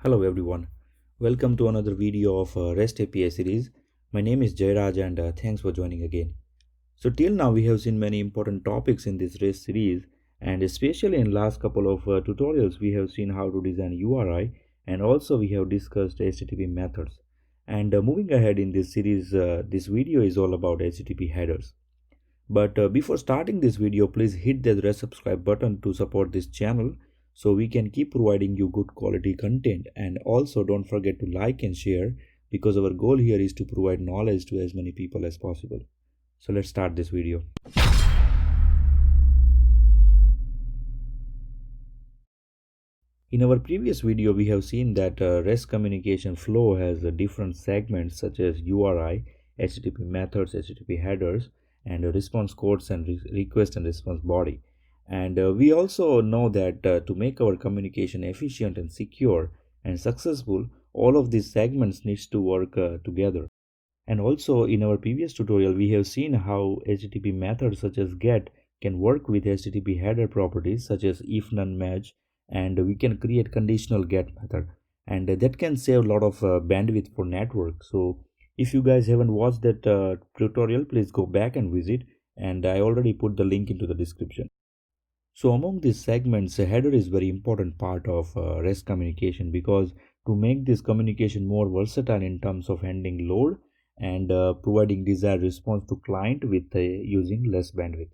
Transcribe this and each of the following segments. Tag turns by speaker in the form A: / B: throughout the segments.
A: Hello everyone, welcome to another video of REST API series. My name is Jairaj and thanks for joining again. So till now we have seen many important topics in this REST series, and especially in last couple of tutorials we have seen how to design URI, and also we have discussed HTTP methods. And moving ahead in this series, this video is all about HTTP headers. But before starting this video, please hit that red subscribe button to support this channel so we can keep providing you good quality content. And also don't forget to like and share, because our goal here is to provide knowledge to as many people as possible. So let's start this video. In our previous video, we have seen that REST communication flow has different segments such as URI, HTTP methods, HTTP headers, and response codes and request and response body. And we also know that to make our communication efficient and secure and successful, all of these segments needs to work together. And also in our previous tutorial, we have seen how HTTP methods such as GET can work with HTTP header properties such as ifnonematch, and we can create conditional GET method, and that can save a lot of bandwidth for network. So if you guys haven't watched that tutorial, please go back and visit, and I already put the link into the description. So among these segments, a header is very important part of REST communication, because to make this communication more versatile in terms of handling load and providing desired response to client with using less bandwidth.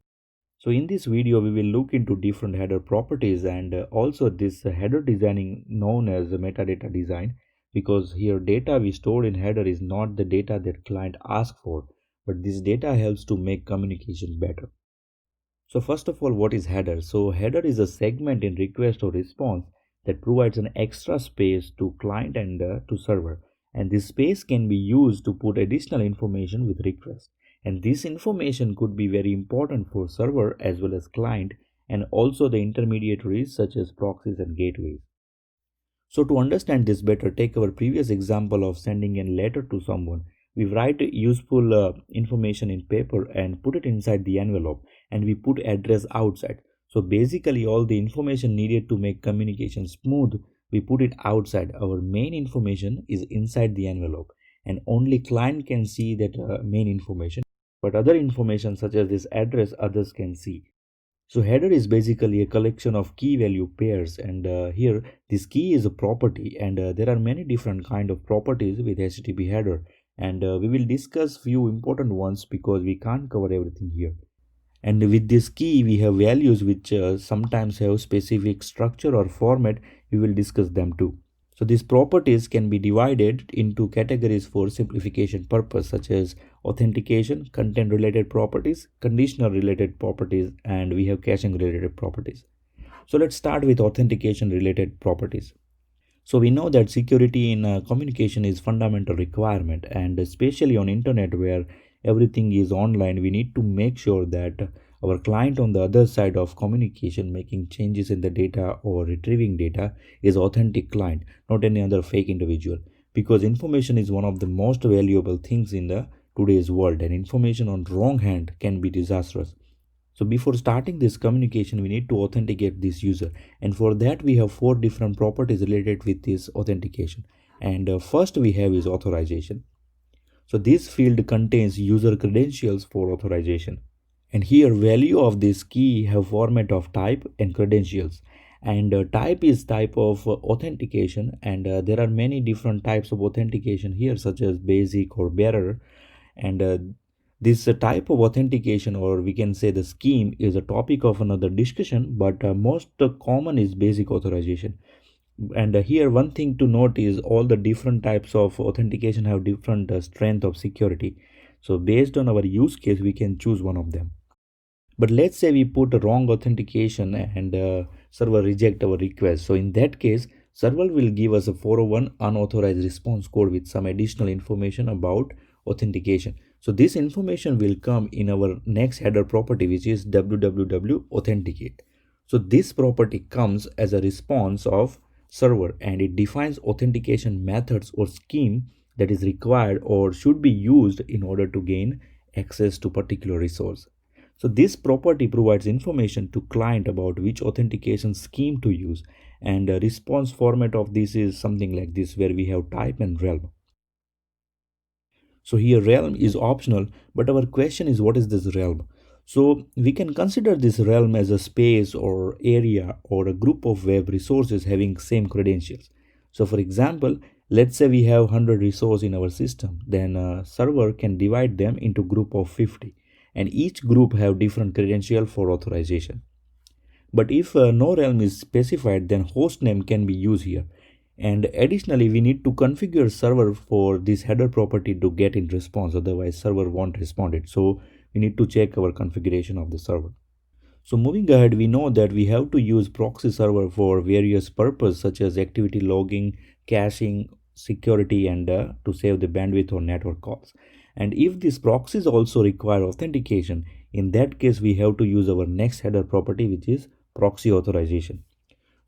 A: So in this video, we will look into different header properties, and also this header designing known as metadata design, because here data we stored in header is not the data that client asks for, but this data helps to make communication better. So first of all, what is header? So header is a segment in request or response that provides an extra space to client and to server, and this space can be used to put additional information with request, and this information could be very important for server as well as client, and also the intermediaries such as proxies and gateways. So to understand this better, take our previous example of sending a letter to someone. We write useful information in paper and put it inside the envelope, and we put address outside. So basically all the information needed to make communication smooth, we put it outside. Our main information is inside the envelope, and only client can see that main information, but other information such as this address others can see. So header is basically a collection of key value pairs, and here this key is a property, and there are many different kind of properties with HTTP header, and we will discuss few important ones because we can't cover everything here. And with this key we have values which sometimes have specific structure or format. We will discuss them too. So these properties can be divided into categories for simplification purpose, such as authentication, content related properties, conditional related properties, and we have caching related properties. So let's start with authentication related properties. So we know that security in communication is fundamental requirement, and especially on internet where everything is online, we need to make sure that our client on the other side of communication making changes in the data or retrieving data is authentic client, not any other fake individual, because information is one of the most valuable things in the today's world, and information on wrong hand can be disastrous. So before starting this communication, we need to authenticate this user, and for that we have 4 different properties related with this authentication. And first we have is authorization. So this field contains user credentials for authorization, and here value of this key have format of type and credentials, and type is type of authentication, and there are many different types of authentication here such as basic or bearer, and this type of authentication, or we can say the scheme, is a topic of another discussion, but most common is basic authorization. And here one thing to note is all the different types of authentication have different strength of security. So based on our use case we can choose one of them. But let's say we put a wrong authentication and server reject our request. So in that case, server will give us a 401 unauthorized response code with some additional information about authentication. So this information will come in our next header property, which is www authenticate. So this property comes as a response of server, and it defines authentication methods or scheme that is required or should be used in order to gain access to particular resource. So this property provides information to client about which authentication scheme to use, And the response format of this is something like this, where we have type and realm. So here realm is optional, but our question is, what is this realm? So we can consider this realm as a space or area or a group of web resources having same credentials. So for example, let's say we have 100 resources in our system, then a server can divide them into group of 50, and each group have different credential for authorization. But if no realm is specified, then host name can be used here. And additionally, we need to configure server for this header property to get in response, otherwise server won't respond it. So we need to check our configuration of the server. So moving ahead, we know that we have to use proxy server for various purposes such as activity logging, caching, security, and to save the bandwidth or network calls. And if these proxies also require authentication, in that case we have to use our next header property, which is proxy authorization.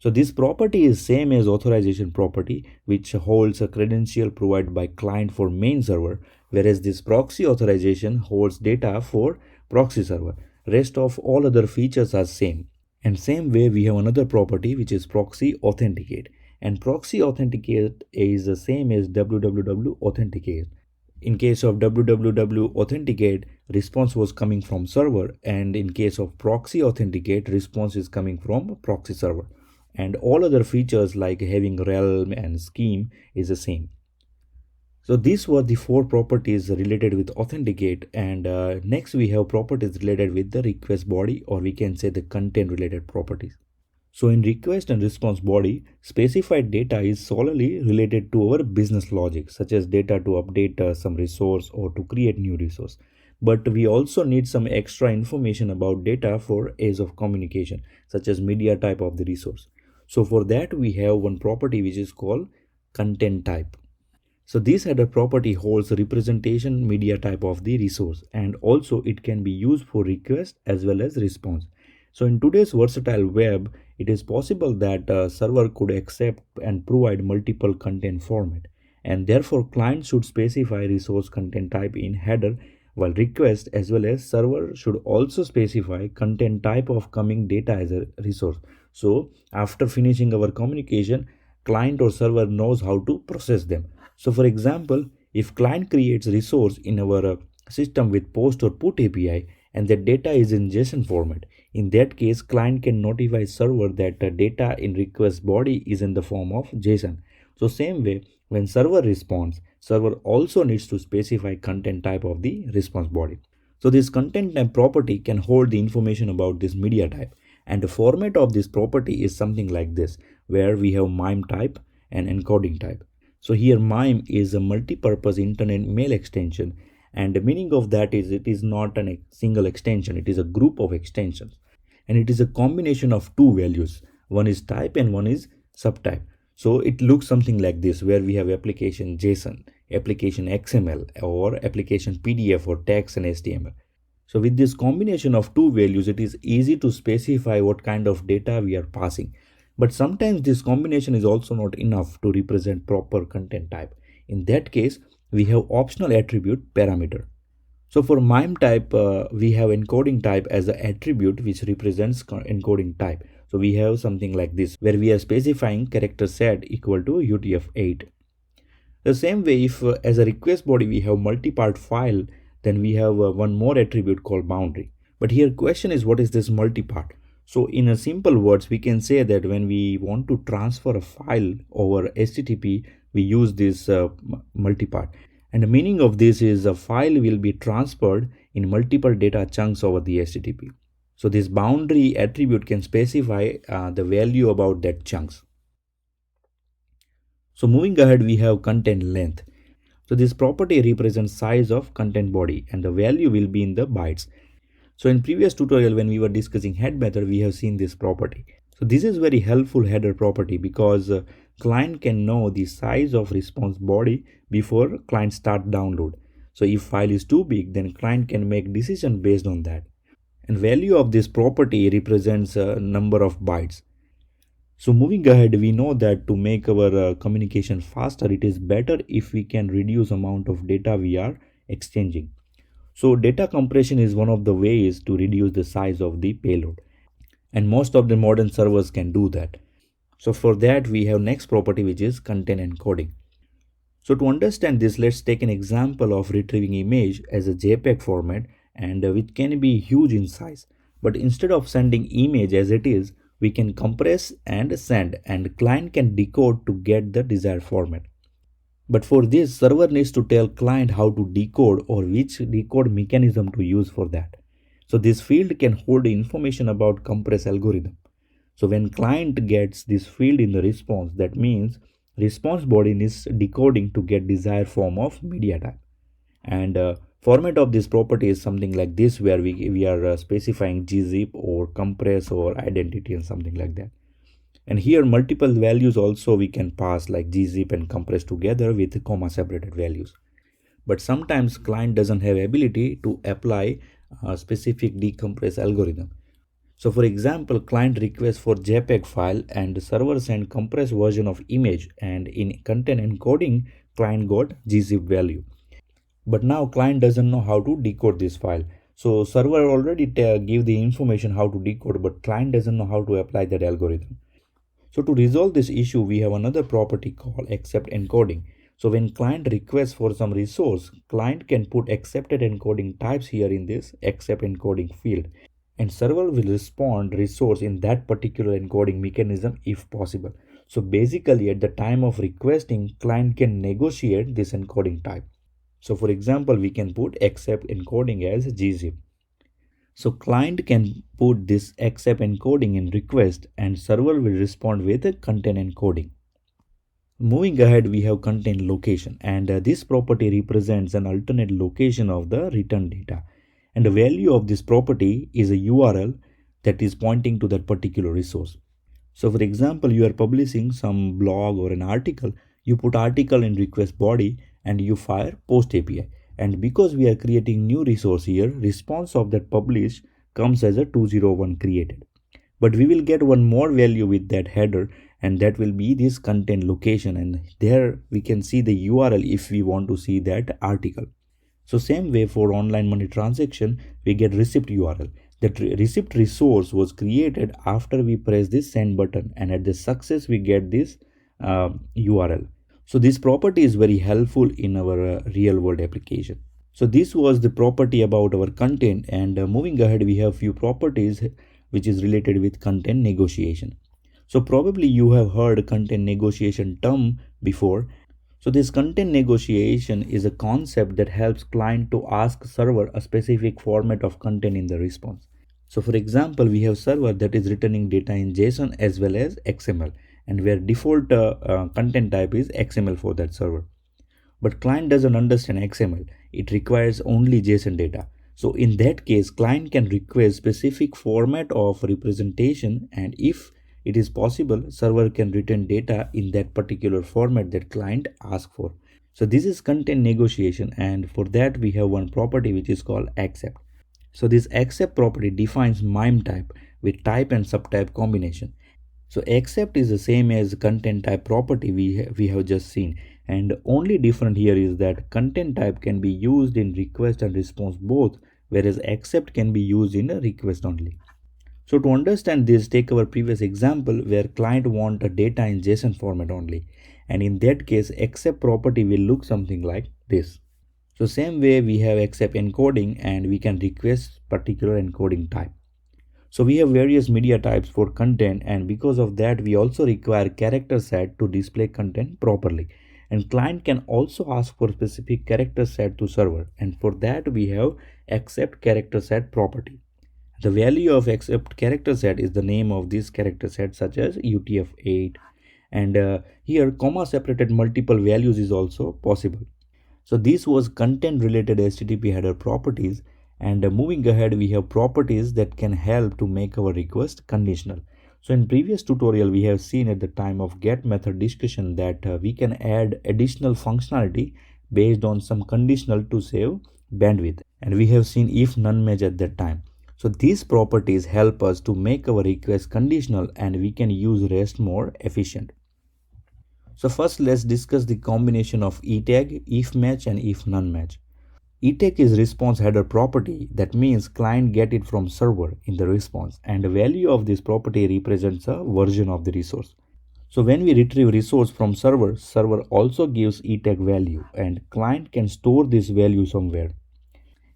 A: So this property is same as authorization property, which holds a credential provided by client for main server, whereas this proxy authorization holds data for proxy server. Rest of all other features are same. And same way we have another property which is proxy authenticate. And proxy authenticate is the same as www authenticate. In case of www authenticate, response was coming from server, and in case of proxy authenticate, response is coming from proxy server. And all other features like having realm and scheme is the same. So these were the four properties related with authenticate, and next we have properties related with the request body, or we can say the content related properties. So in request and response body, specified data is solely related to our business logic, such as data to update some resource or to create new resource. But we also need some extra information about data for ease of communication, such as media type of the resource. So for that, we have one property which is called content type. So this header property holds representation media type of the resource, and also it can be used for request as well as response. So in today's versatile web, it is possible that a server could accept and provide multiple content format, and therefore client should specify resource content type in header, while request as well as server should also specify content type of coming data as a resource. So after finishing our communication, client or server knows how to process them. So for example, if client creates resource in our system with post or put API, and the data is in JSON format, in that case client can notify server that the data in request body is in the form of JSON. So same way, when server responds, server also needs to specify content type of the response body. So this content type property can hold the information about this media type, and the format of this property is something like this, where we have MIME type and encoding type. So here MIME is a multi-purpose internet mail extension, and the meaning of that is it is not a single extension, it is a group of extensions, and it is a combination of two values. One is type and one is subtype. So it looks something like this, where we have application JSON, application XML, or application PDF or text and HTML. So with this combination of two values, it is easy to specify what kind of data we are passing. But sometimes this combination is also not enough to represent proper content type. In that case, we have optional attribute parameter. So for MIME type, we have encoding type as an attribute which represents encoding type. So we have something like this, where we are specifying character set equal to UTF-8. The same way, if as a request body we have multi-part file, then we have one more attribute called boundary. But here question is, what is this multi-part? So in a simple words, we can say that when we want to transfer a file over HTTP, we use this multi-part. And the meaning of this is a file will be transferred in multiple data chunks over the HTTP. So this boundary attribute can specify the value about that chunks. So moving ahead, we have content length. So this property represents size of content body, and the value will be in the bytes. So in previous tutorial when we were discussing head method, we have seen this property. So this is very helpful header property, because client can know the size of response body before client start download. So if file is too big, then client can make decision based on that. And value of this property represents a number of bytes. So moving ahead, we know that to make our communication faster, it is better if we can reduce amount of data we are exchanging. So data compression is one of the ways to reduce the size of the payload, and most of the modern servers can do that. So for that we have next property, which is content encoding. So to understand this, let's take an example of retrieving image as a JPEG format, and which can be huge in size. But instead of sending image as it is, we can compress and send, and client can decode to get the desired format. But for this, server needs to tell client how to decode or which decode mechanism to use for that. So this field can hold information about compress algorithm. So when client gets this field in the response, that means response body needs decoding to get desired form of media type. And format of this property is something like this, where we are specifying gzip or compress or identity and something like that. And here multiple values also we can pass, like gzip and compress together with comma separated values. But sometimes client doesn't have ability to apply a specific decompress algorithm. So for example, client requests for JPEG file and server send compressed version of image, and in content encoding, client got gzip value. But now client doesn't know how to decode this file. So server already give the information how to decode, but client doesn't know how to apply that algorithm. So to resolve this issue, we have another property called acceptencoding. So when client requests for some resource, client can put accepted encoding types here in this acceptencoding field, and server will respond resource in that particular encoding mechanism if possible. So basically at the time of requesting, client can negotiate this encoding type. So for example, we can put accept encoding as gzip. So client can put this accept encoding in request, and server will respond with a content encoding. Moving ahead, we have contained location, and this property represents an alternate location of the return data. And the value of this property is a URL that is pointing to that particular resource. So for example, you are publishing some blog or an article, you put article in request body and you fire post API. And because we are creating new resource here, response of that publish comes as a 201 created. But we will get one more value with that header, and that will be this content location, and there we can see the URL if we want to see that article. So same way for online money transaction, we get receipt URL. That receipt resource was created after we press this send button, and at the success we get this URL. So this property is very helpful in our real world application. So this was the property about our content, and moving ahead we have few properties which is related with content negotiation. So probably you have heard content negotiation term before. So this content negotiation is a concept that helps client to ask server a specific format of content in the response. So for example, we have server that is returning data in JSON as well as XML, and where default content type is XML for that server. But client doesn't understand XML. It requires only JSON data. So in that case, client can request specific format of representation, and if it is possible, server can return data in that particular format that client asks for. So this is content negotiation, and for that we have one property which is called accept. So this accept property defines MIME type with type and subtype combination. So accept is the same as content type property we have just seen, and only different here is that content type can be used in request and response both, whereas accept can be used in a request only. So to understand this, take our previous example where client want a data in JSON format only, and in that case accept property will look something like this. So same way we have accept encoding, and we can request particular encoding type. So we have various media types for content, and because of that we also require character set to display content properly, and client can also ask for specific character set to server, and for that we have accept character set property. The value of accept character set is the name of this character set, such as UTF-8, and here comma separated multiple values is also possible. So this was content related HTTP header properties, and moving ahead we have properties that can help to make our request conditional. So in previous tutorial we have seen at the time of get method discussion that we can add additional functionality based on some conditional to save bandwidth, and we have seen ifnonematch at that time. So these properties help us to make our request conditional, and we can use REST more efficient. So first let's discuss the combination of etag, ifmatch and ifnonematch. Etag is response header property, that means client get it from server in the response, and the value of this property represents a version of the resource. So when we retrieve resource from server, server also gives etag value and client can store this value somewhere.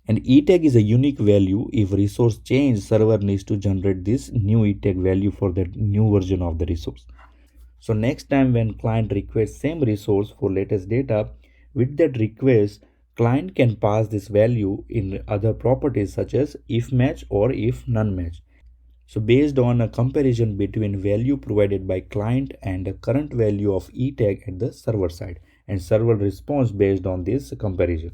A: And etag is a unique value. If resource change, server needs to generate this new etag value for that new version of the resource. So next time when client requests same resource for latest data, with that request, client can pass this value in other properties such as if match or if none match. So based on a comparison between value provided by client and the current value of etag at the server side, and server responds based on this comparison.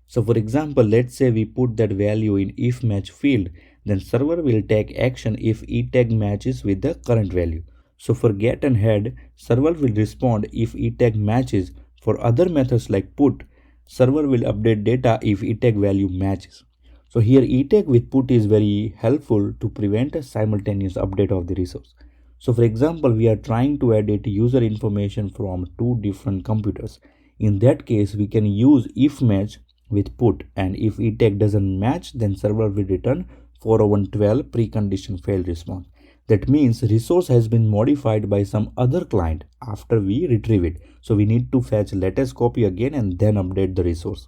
A: So for example, let's say we put that value in if match field, then server will take action if etag matches with the current value. So for get and head, server will respond if etag matches. For other methods like put, server will update data if etag value matches. So here etag with put is very helpful to prevent a simultaneous update of the resource. So for example, we are trying to edit user information from two different computers. In that case, we can use if match with put, and if etag doesn't match, then server will return 40112 precondition failed response. That means resource has been modified by some other client after we retrieve it. So we need to fetch latest copy again and then update the resource.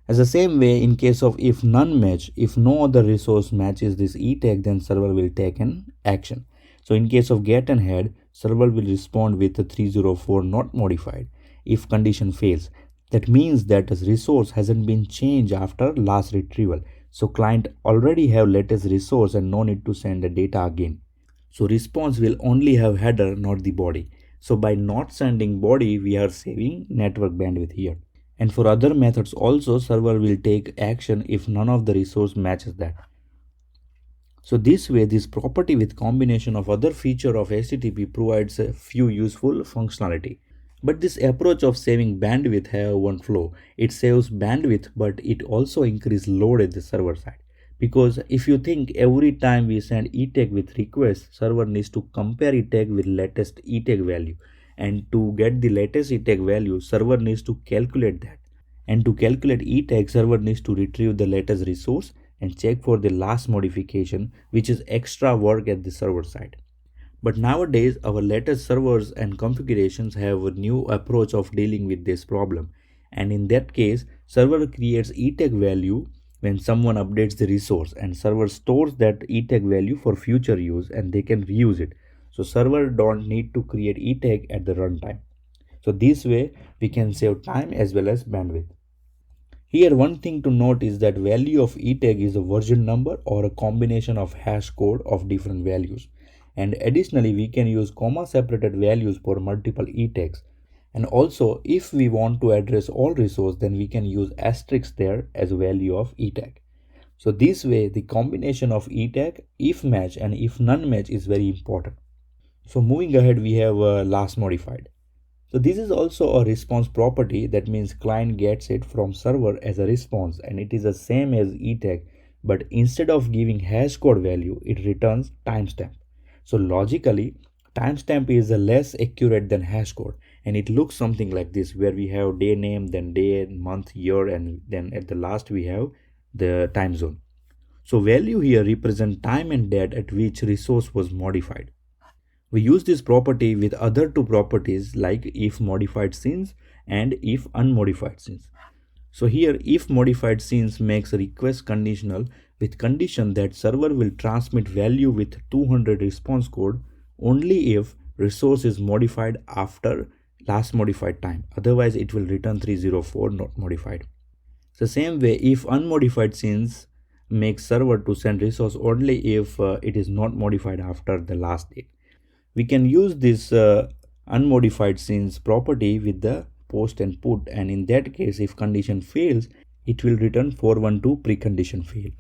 A: As the same way, in case of if none match, if no other resource matches this etag, then server will take an action. So in case of get and head, server will respond with a 304 not modified if condition fails. That means that the resource hasn't been changed after last retrieval. So client already have latest resource and no need to send the data again. So response will only have header, not the body. So by not sending body, we are saving network bandwidth here. And for other methods also, server will take action if none of the resource matches that. So this way, this property with combination of other feature of HTTP provides a few useful functionality. But this approach of saving bandwidth have one flaw. It saves bandwidth, but it also increases load at the server side. Because if you think every time we send etag with request, server needs to compare etag with latest etag value. And to get the latest etag value, server needs to calculate that. And to calculate etag, server needs to retrieve the latest resource and check for the last modification, which is extra work at the server side. But nowadays, our latest servers and configurations have a new approach of dealing with this problem. And in that case, server creates etag value when someone updates the resource, and server stores that etag value for future use and they can reuse it. So server don't need to create etag at the runtime. So this way we can save time as well as bandwidth. Here one thing to note is that value of etag is a version number or a combination of hash code of different values. And additionally, we can use comma separated values for multiple etags. And also, if we want to address all resources, then we can use asterisk there as a value of etag. So this way, the combination of etag, if match and if none match is very important. So moving ahead, we have last modified. So this is also a response property. That means client gets it from server as a response, and it is the same as etag, but instead of giving hash code value, it returns timestamp. So logically, timestamp is less accurate than hash code, and it looks something like this, where we have day name, then day, month, year, and then at the last we have the time zone. So value here represent time and date at which resource was modified. We use this property with other two properties like if modified since and if unmodified since. So here if modified since makes a request conditional with condition that server will transmit value with 200 response code only if resource is modified after last modified time. Otherwise it will return 304 not modified. The same way if unmodified since makes server to send resource only if it is not modified after the last date. We can use this unmodified since property with the post and put, and in that case if condition fails it will return 412 precondition fail.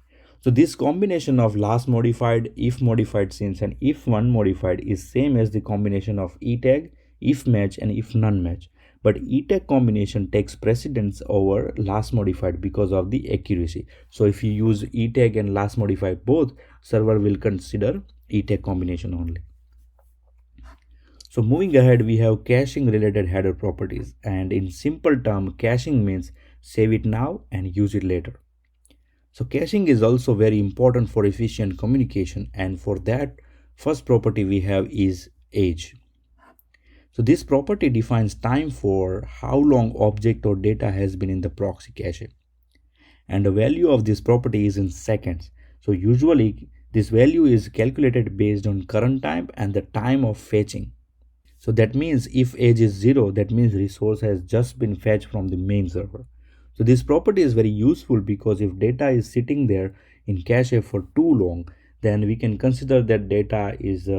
A: So this combination of last modified, if modified since and if one modified is same as the combination of etag, if match and if none match, but etag combination takes precedence over last modified because of the accuracy. So if you use etag and last modified both, server will consider etag combination only. So moving ahead, we have caching related header properties, and in simple term, caching means save it now and use it later. So caching is also very important for efficient communication, and for that first property we have is age. So this property defines time for how long object or data has been in the proxy cache. And the value of this property is in seconds. So usually this value is calculated based on current time and the time of fetching. So that means if age is 0, that means resource has just been fetched from the main server. So this property is very useful because if data is sitting there in cache for too long, then we can consider that data is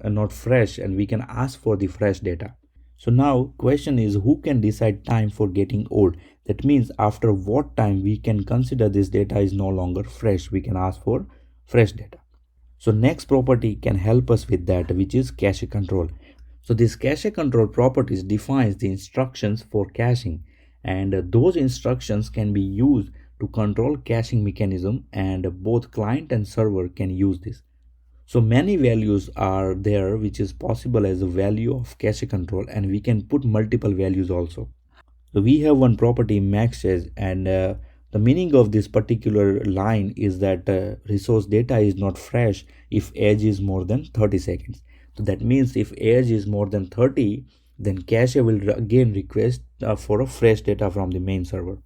A: not fresh and we can ask for the fresh data. So now question is, who can decide time for getting old? That means after what time we can consider this data is no longer fresh. We can ask for fresh data. So next property can help us with that, which is cache control. So this cache control properties defines the instructions for caching, and those instructions can be used to control caching mechanism, and both client and server can use this. So many values are there which is possible as a value of cache control, and we can put multiple values also. So we have one property max age, and the meaning of this particular line is that resource data is not fresh if age is more than 30 seconds. So that means if age is more than 30, then cache will again request for a fresh data from the main server.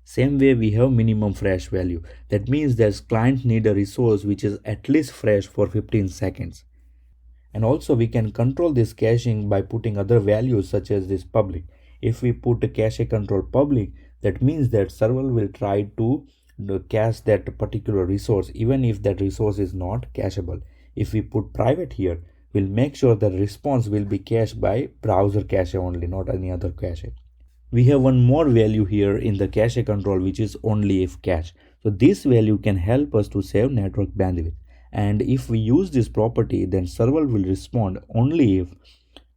A: Same way we have minimum fresh value. That means that client need a resource which is at least fresh for 15 seconds. And also we can control this caching by putting other values such as this public. If we put a cache control public, that means that server will try to cache that particular resource even if that resource is not cacheable. If we put private here, we'll make sure the response will be cached by browser cache only, not any other cache. We have one more value here in the cache control, which is only if cache. So this value can help us to save network bandwidth. And if we use this property, then server will respond only if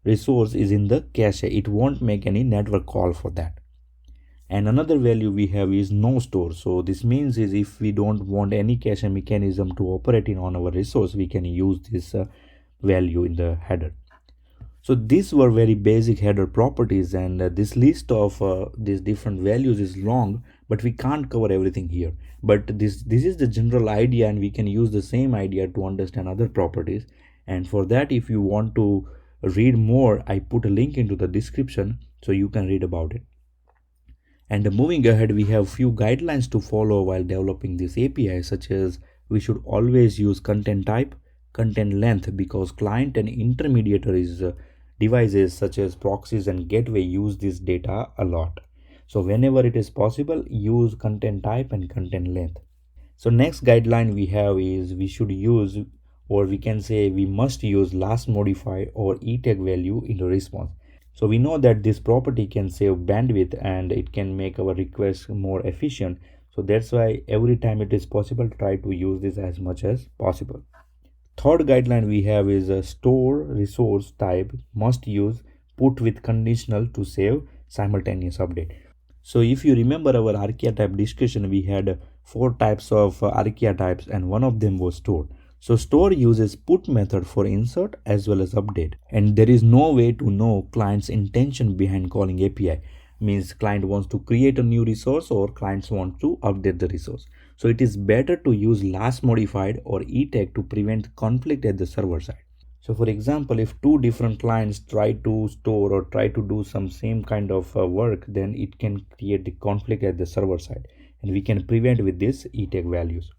A: resource is in the cache. It won't make any network call for that. And another value we have is no store. So this means is if we don't want any cache mechanism to operate in on our resource, we can use this value in the header. So these were very basic header properties, and this list of these different values is long, but we can't cover everything here. But this is the general idea, and we can use the same idea to understand other properties. And for that, if you want to read more, I put a link into the description so you can read about it. And moving ahead, we have few guidelines to follow while developing this API, such as we should always use content type, content length, because client and intermediaries devices such as proxies and gateway use this data a lot. So whenever it is possible, use content type and content length. So next guideline we have is we should use, or we can say we must use lastmodified or e-tag value in the response. So we know that this property can save bandwidth and it can make our request more efficient. So that's why every time it is possible, try to use this as much as possible. Third guideline we have is a store resource type must use put with conditional to save simultaneous update. So if you remember our archetype discussion, we had 4 types of archetypes and one of them was store. So store uses put method for insert as well as update, and there is no way to know client's intention behind calling API. Means client wants to create a new resource or clients want to update the resource. So it is better to use last modified or e-tag to prevent conflict at the server side. So for example, if two different clients try to store or try to do some same kind of work, then it can create the conflict at the server side, and we can prevent with this e-tag values.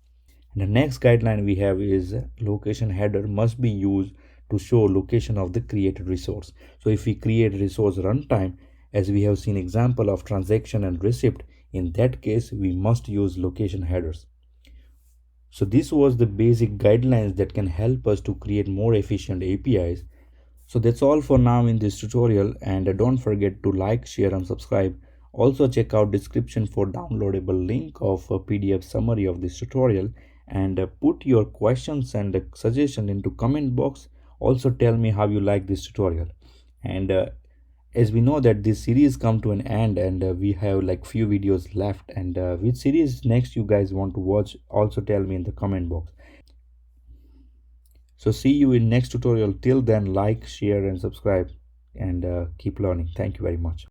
A: And the next guideline we have is location header must be used to show location of the created resource. So if we create resource runtime, as we have seen example of transaction and receipt, in that case we must use location headers. So this was the basic guidelines that can help us to create more efficient APIs. So that's all for now in this tutorial, and don't forget to like, share and subscribe. Also check out description for downloadable link of a PDF summary of this tutorial, and put your questions and suggestion into comment box. Also tell me how you like this tutorial. And as we know that this series come to an end, and we have like few videos left, and which series next you guys want to watch, also tell me in the comment box. So see you in next tutorial. Till then, like, share and subscribe, and keep learning. Thank you very much.